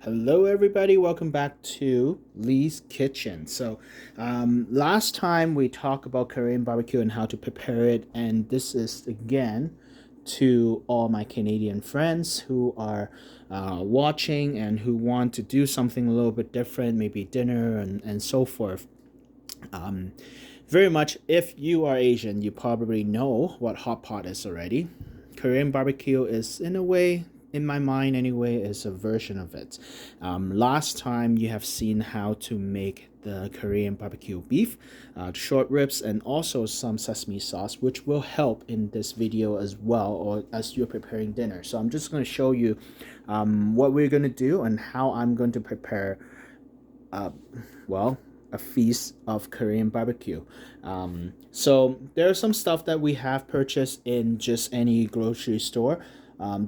Hello, everybody. Welcome back to Lee's Kitchen. Last time we talked about Korean barbecue and how to prepare it, and this is again to all my Canadian friends who are watching and who want to do something a little bit different, maybe dinner and so forth. Very much, if you are Asian, you probably know what hot pot is already. Korean barbecue is, in a way, in my mind anyway, is a version of it. Last time you have seen how to make the Korean barbecue beef, short ribs, and also some sesame sauce, which will help in this video as well, or as you're preparing dinner. So I'm just going to show you what we're going to do and how I'm going to prepare well, a feast of Korean barbecue. So there's some stuff that we have purchased in just any grocery store.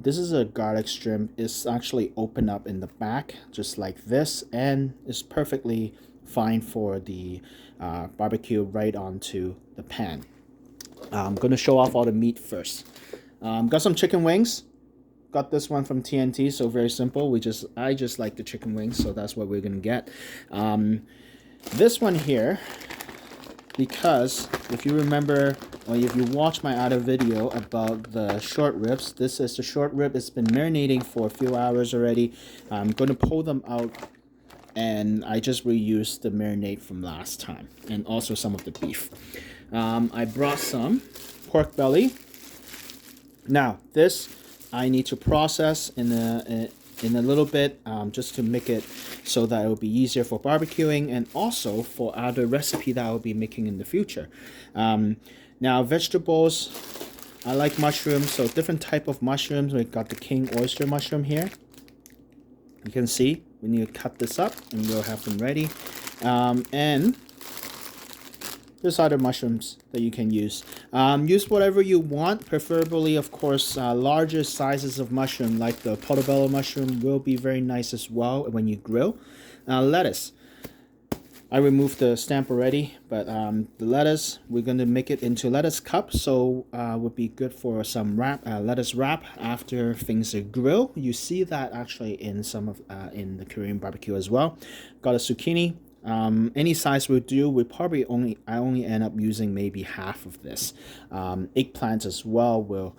This is a garlic shrimp. It's actually open up in the back, just like this, and it's perfectly fine for the barbecue right onto the pan. I'm gonna show off all the meat first. Got some chicken wings. Got this one from TNT, so very simple. I just like the chicken wings, so that's what we're gonna get. This one here, because if you remember, or if you watch my other video about the short ribs, this is the short rib. It's been marinating for a few hours already. I'm gonna pull them out, and I just reused the marinade from last time, and also some of the beef. I brought some pork belly. Now this I need to process in a little bit, just to make it so that it will be easier for barbecuing and also for other recipe that I'll be making in the future. Now vegetables, I like mushrooms, so different type of mushrooms. We got the king oyster mushroom here. You can see we need to cut this up and we'll have them ready. And there's other mushrooms that you can use. Use whatever you want, preferably, of course, larger sizes of mushroom, like the portobello mushroom, will be very nice as well when you grill. Lettuce. I removed the stamp already, but the lettuce, we're going to make it into lettuce cup, so would be good for some lettuce wrap after things are grilled. You see that actually in some of in the Korean barbecue as well. Got a zucchini. Any size will do. I only end up using maybe half of this. Eggplant as well will.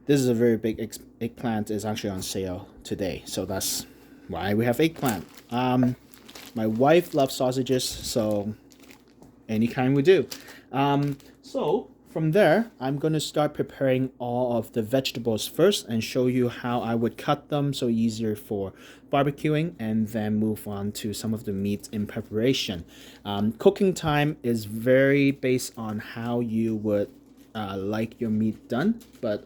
This is a very big eggplant. Is actually on sale today, so that's why we have eggplant. My wife loves sausages, so any kind we do. So from there, I'm going to start preparing all of the vegetables first and show you how I would cut them so easier for barbecuing, and then move on to some of the meat in preparation. Cooking time is very based on how you would like your meat done, but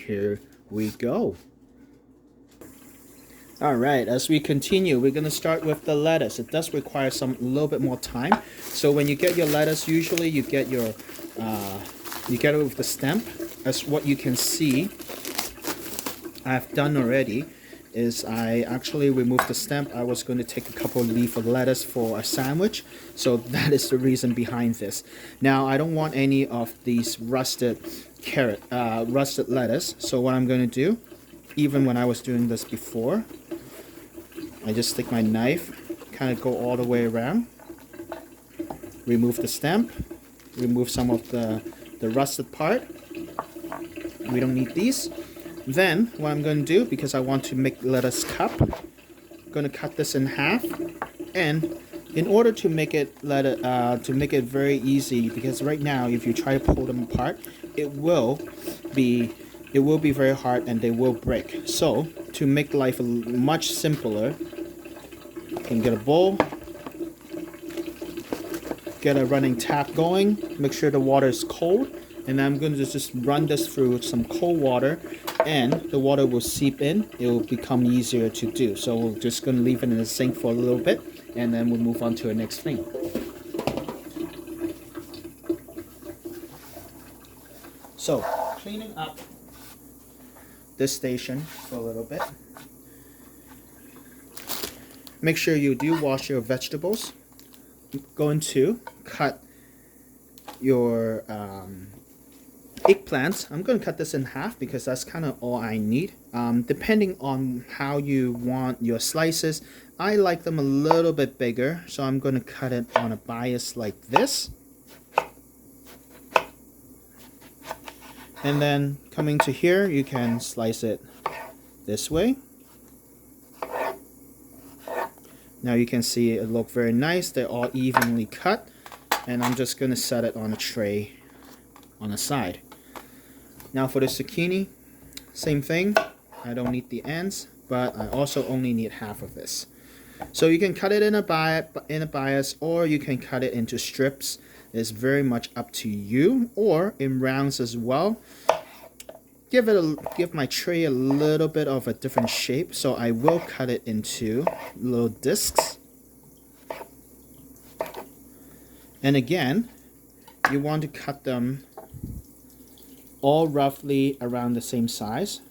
here we go. All right, as we continue, we're going to start with the lettuce. It does require a little bit more time. So when you get your lettuce, usually you get it with the stem. As what you can see, I've done already is I actually removed the stem. I was going to take a couple leaf of lettuce for a sandwich, so that is the reason behind this. Now I don't want any of these rusted lettuce. So what I'm going to do, even when I was doing this before, I just stick my knife, kind of go all the way around, remove the stem, remove some of the rusted part. We don't need these. Then what I'm going to do, because I want to make lettuce cup, I'm going to cut this in half. And in order to make it very easy, because right now if you try to pull them apart, it will be very hard and they will break. So to make life much simpler, you can get a bowl, get a running tap going, make sure the water is cold, and I'm going to just run this through some cold water, and the water will seep in. It will become easier to do. So we're just going to leave it in the sink for a little bit, and then we'll move on to the next thing. So cleaning up this station for a little bit. Make sure you do wash your vegetables. You're going to cut your eggplants. I'm going to cut this in half because that's kind of all I need. Depending on how you want your slices, I like them a little bit bigger, so I'm going to cut it on a bias like this. And then coming to here, you can slice it this way. Now you can see it look very nice. They're all evenly cut. And I'm just going to set it on a tray on the side. Now for the zucchini, same thing. I don't need the ends, but I also only need half of this. So you can cut it in a bias, or you can cut it into strips. It's very much up to you, or in rounds as well. Give my tray a little bit of a different shape, so I will cut it into little discs. And again, you want to cut them all roughly around the same size.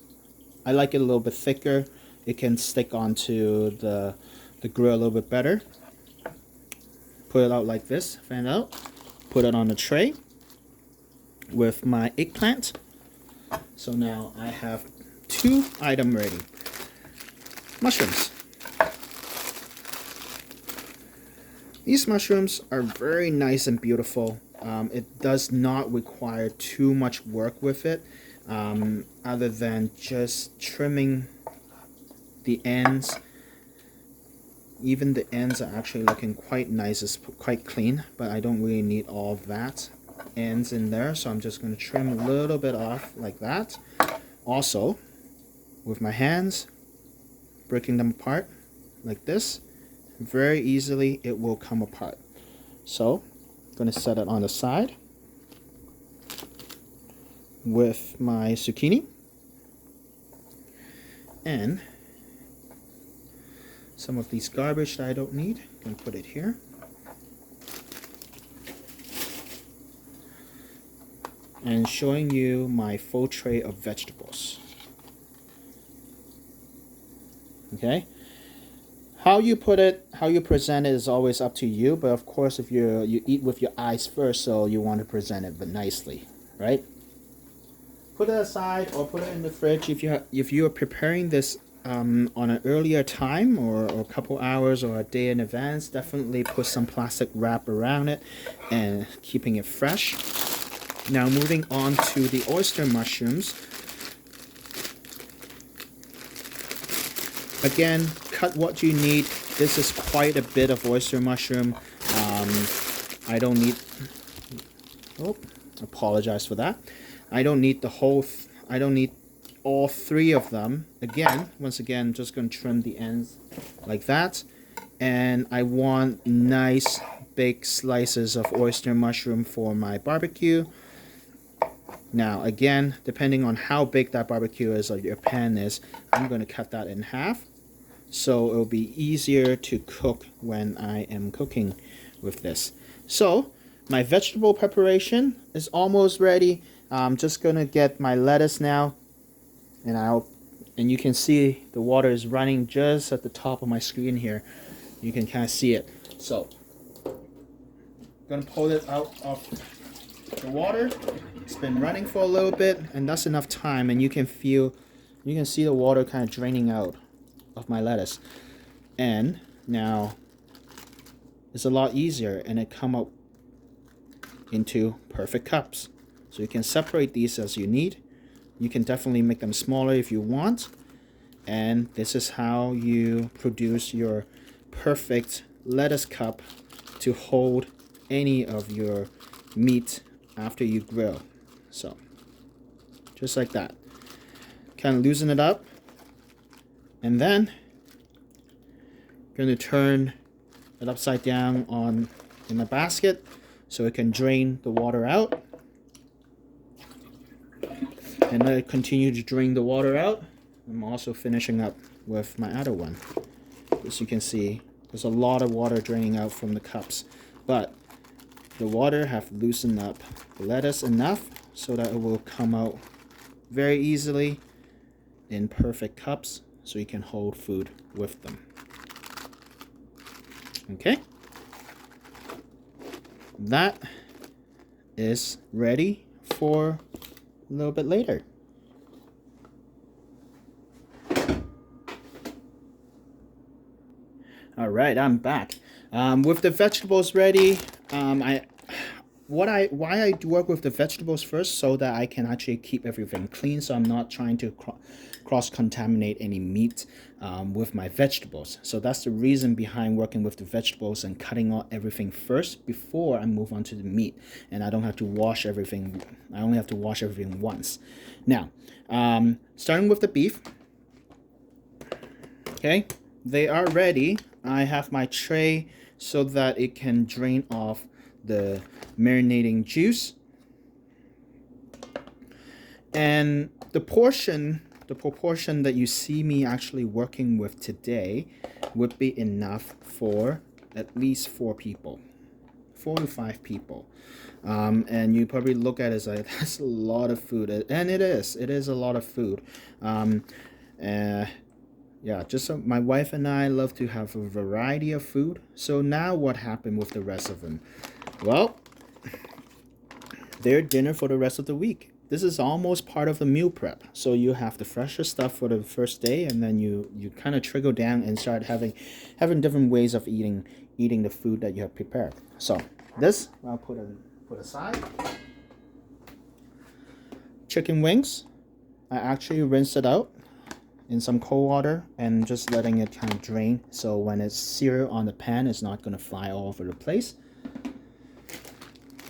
I like it a little bit thicker. It can stick onto the grill a little bit better. Put it out like this, fan out. Put it on the tray with my eggplant. So now I have 2 items ready. Mushrooms. These mushrooms are very nice and beautiful. It does not require too much work with it, other than just trimming the ends. Even the ends are actually looking quite nice. It's quite clean, but I don't really need all of that ends in there, so I'm just going to trim a little bit off like that. Also, with my hands, breaking them apart like this, very easily it will come apart. So I'm going to set it on the side with my zucchini and some of these garbage that I don't need. I'm going to put it here. And showing you my full tray of vegetables. Okay, how you put it, how you present it is always up to you, but of course if you eat with your eyes first, so you want to present it but nicely, right? Put it aside or put it in the fridge. If you are preparing this on an earlier time or a couple hours or a day in advance, definitely put some plastic wrap around it and keeping it fresh. Now moving on to the oyster mushrooms. Again, cut what you need. This is quite a bit of oyster mushroom. I don't need, apologize for that. I don't need the whole, I don't need all 3 of them. Again, once again, just going to trim the ends like that. And I want nice big slices of oyster mushroom for my barbecue. Now again, depending on how big that barbecue is or your pan is, I'm going to cut that in half so it'll be easier to cook when I am cooking with this. So my vegetable preparation is almost ready. I'm just going to get my lettuce now, and you can see the water is running just at the top of my screen here. You can kind of see it. So I'm going to pull it out of the water. It's been running for a little bit, and that's enough time, and you can see the water kind of draining out of my lettuce. And now it's a lot easier, and it come out into perfect cups. So you can separate these as you need. You can definitely make them smaller if you want. And this is how you produce your perfect lettuce cup to hold any of your meat after you grill. So just like that, kind of loosen it up, and then going to turn it upside down in the basket so it can drain the water out, and let it continue to drain the water out. I'm also finishing up with my other one. As you can see, there's a lot of water draining out from the cups, but the water have loosened up the lettuce enough so that it will come out very easily in perfect cups so you can hold food with them. Okay, that is ready for a little bit later. All right, I'm back. With the vegetables ready, why I do work with the vegetables first so that I can actually keep everything clean. So I'm not trying to cross contaminate any meat with my vegetables. So that's the reason behind working with the vegetables and cutting out everything first before I move on to the meat. And I don't have to wash everything. I only have to wash everything once. Now, starting with the beef. Okay, they are ready. I have my tray so that it can drain off the marinating juice. And the proportion that you see me actually working with today would be enough for at least 4 people, 4 to 5 people. And you probably look at it as like, that's a lot of food. And it is a lot of food. Yeah, just so my wife and I love to have a variety of food. So now what happened with the rest of them? Well, their dinner for the rest of the week. This is almost part of the meal prep. So you have the fresher stuff for the first day, and then you kind of trickle down and start having different ways of eating the food that you have prepared. So this I'll put aside. Chicken wings, I actually rinsed it out in some cold water and just letting it kind of drain, so when it's seared on the pan, it's not going to fly all over the place.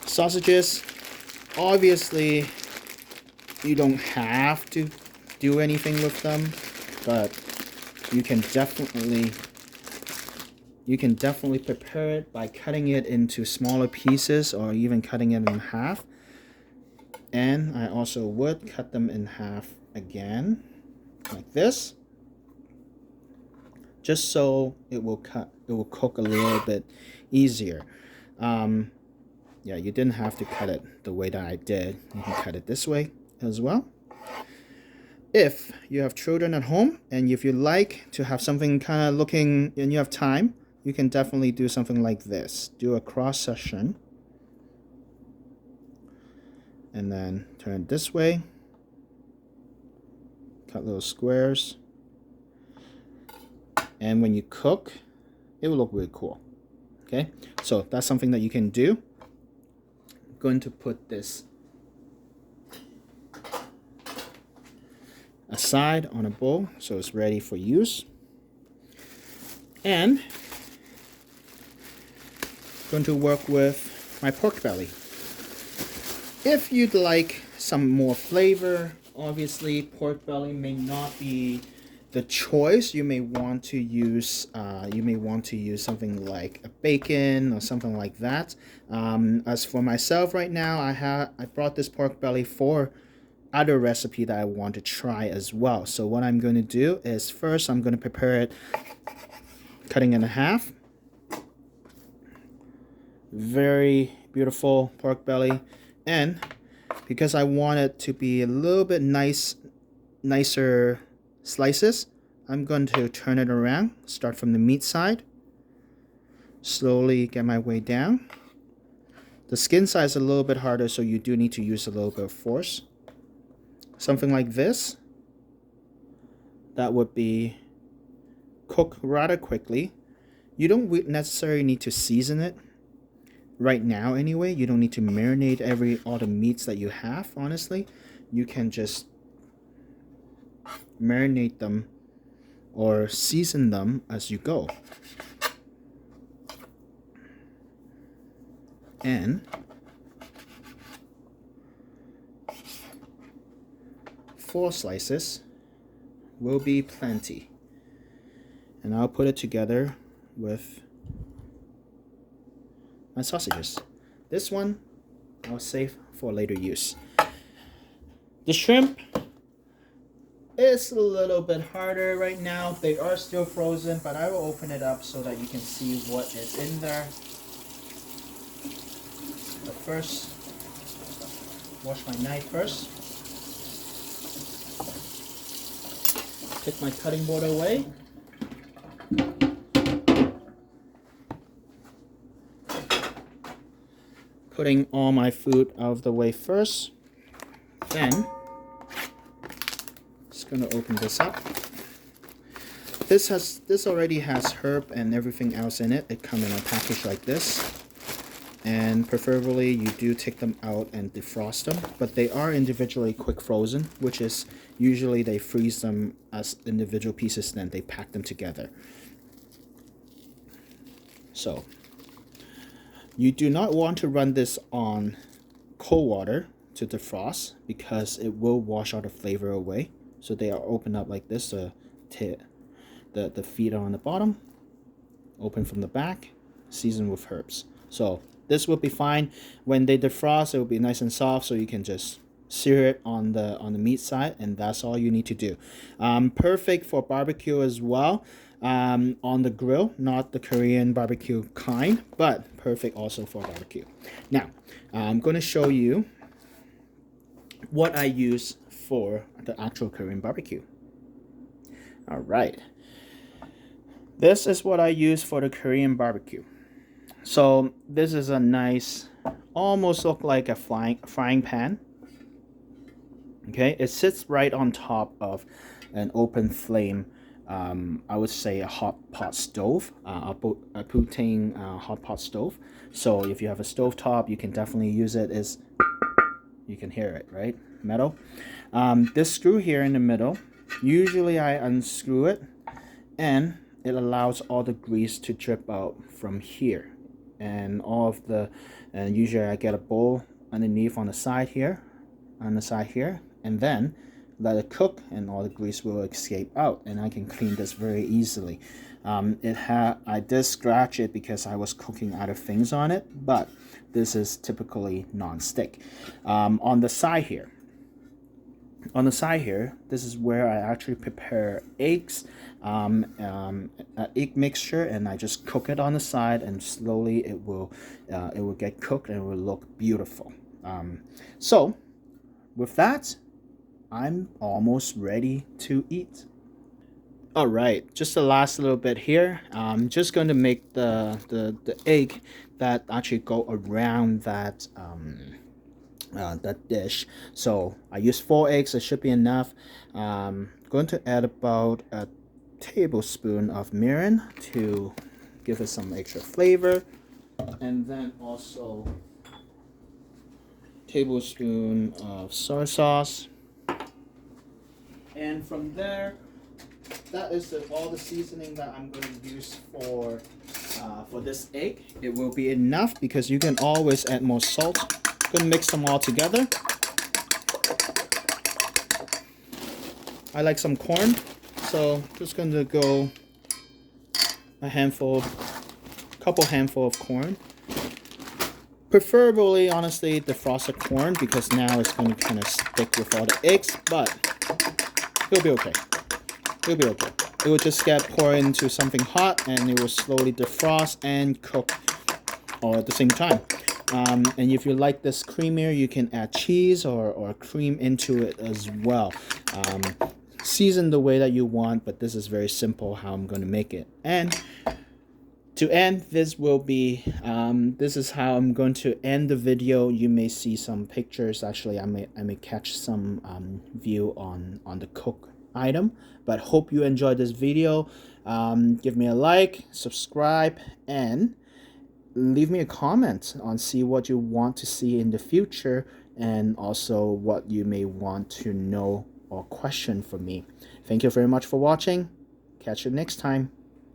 Sausages, obviously you don't have to do anything with them, but you can definitely prepare it by cutting it into smaller pieces or even cutting it in half. And I also would cut them in half again, like this, just so it will cook a little bit easier. Yeah, you didn't have to cut it the way that I did. You can cut it this way as well. If you have children at home and if you like to have something kind of looking and you have time, you can definitely do something like this. Do a cross section and then turn it this way. Cut little squares. And when you cook, it will look really cool. Okay, so that's something that you can do. I'm going to put this aside on a bowl so it's ready for use. And I'm going to work with my pork belly. If you'd like some more flavor, obviously pork belly may not be the choice. You may want to use something like a bacon or something like that. As for myself right now, I brought this pork belly for other recipe that I want to try as well. So what I'm going to do is first I'm going to prepare it, cutting it in half. Very beautiful pork belly, and because I want it to be a little bit nicer slices, I'm going to turn it around, start from the meat side, slowly get my way down. The skin side is a little bit harder, so you do need to use a little bit of force. Something like this. That would be cooked rather quickly. You don't necessarily need to season it right now anyway. You don't need to marinate all the meats that you have, honestly. You can just marinate them or season them as you go. And 4 slices will be plenty. And I'll put it together with my sausages. This one I'll save for later use. The shrimp is a little bit harder right now. They are still frozen, but I will open it up so that you can see what is in there. But first, wash my knife first. Take my cutting board away. Putting all my food out of the way first. Then, just gonna open this up. This already has herb and everything else in it. It comes in a package like this. And preferably you do take them out and defrost them, but they are individually quick frozen, which is usually they freeze them as individual pieces, then they pack them together. So you do not want to run this on cold water to defrost because it will wash all the flavor away. So they are opened up like this. The feet are on the bottom, open from the back, seasoned with herbs. So this will be fine. When they defrost, it will be nice and soft, so you can just sear it on the meat side, and that's all you need to do. Perfect for barbecue as well, on the grill, not the Korean barbecue kind, but perfect also for barbecue. Now, I'm going to show you what I use for the actual Korean barbecue. All right. This is what I use for the Korean barbecue. So this is a nice, almost look like a frying pan. Okay, it sits right on top of an open flame. I would say a hot pot stove, a Putin hot pot stove. So if you have a stove top, you can definitely use it. You can hear it, right? Metal. This screw here in the middle, usually I unscrew it, and it allows all the grease to drip out from here. And usually I get a bowl underneath on the side here, and then let it cook, and all the grease will escape out, and I can clean this very easily. I did scratch it because I was cooking other things on it, but this is typically non-stick. On the side here, this is where I actually prepare eggs, egg mixture, and I just cook it on the side, and slowly it will get cooked and it will look beautiful. So with that, I'm almost ready to eat. All right, just the last little bit here. I'm just going to make the egg that actually go around that dish. So I use 4 eggs. It should be enough. Going to add about a tablespoon of mirin to give it some extra flavor, and then also tablespoon of soy sauce. And from there, that is all the seasoning that I'm going to use for this egg. It will be enough because you can always add more salt. Going to mix them all together. I like some corn, so just going to go couple handful of corn. Preferably, honestly, the frosted corn, because now it's going to kind of stick with all the eggs, but it'll be okay. It'll be okay. It will just get poured into something hot, and it will slowly defrost and cook all at the same time. And if you like this creamier, you can add cheese or cream into it as well. Season the way that you want, but this is very simple how I'm going to make it. And to end, this is how I'm going to end the video. You may see some pictures. Actually, I may catch some view on the cook item, but hope you enjoyed this video. Give me a like, subscribe, and leave me a comment on what you want to see in the future, and also what you may want to know or question from me. Thank you very much for watching. Catch you next time.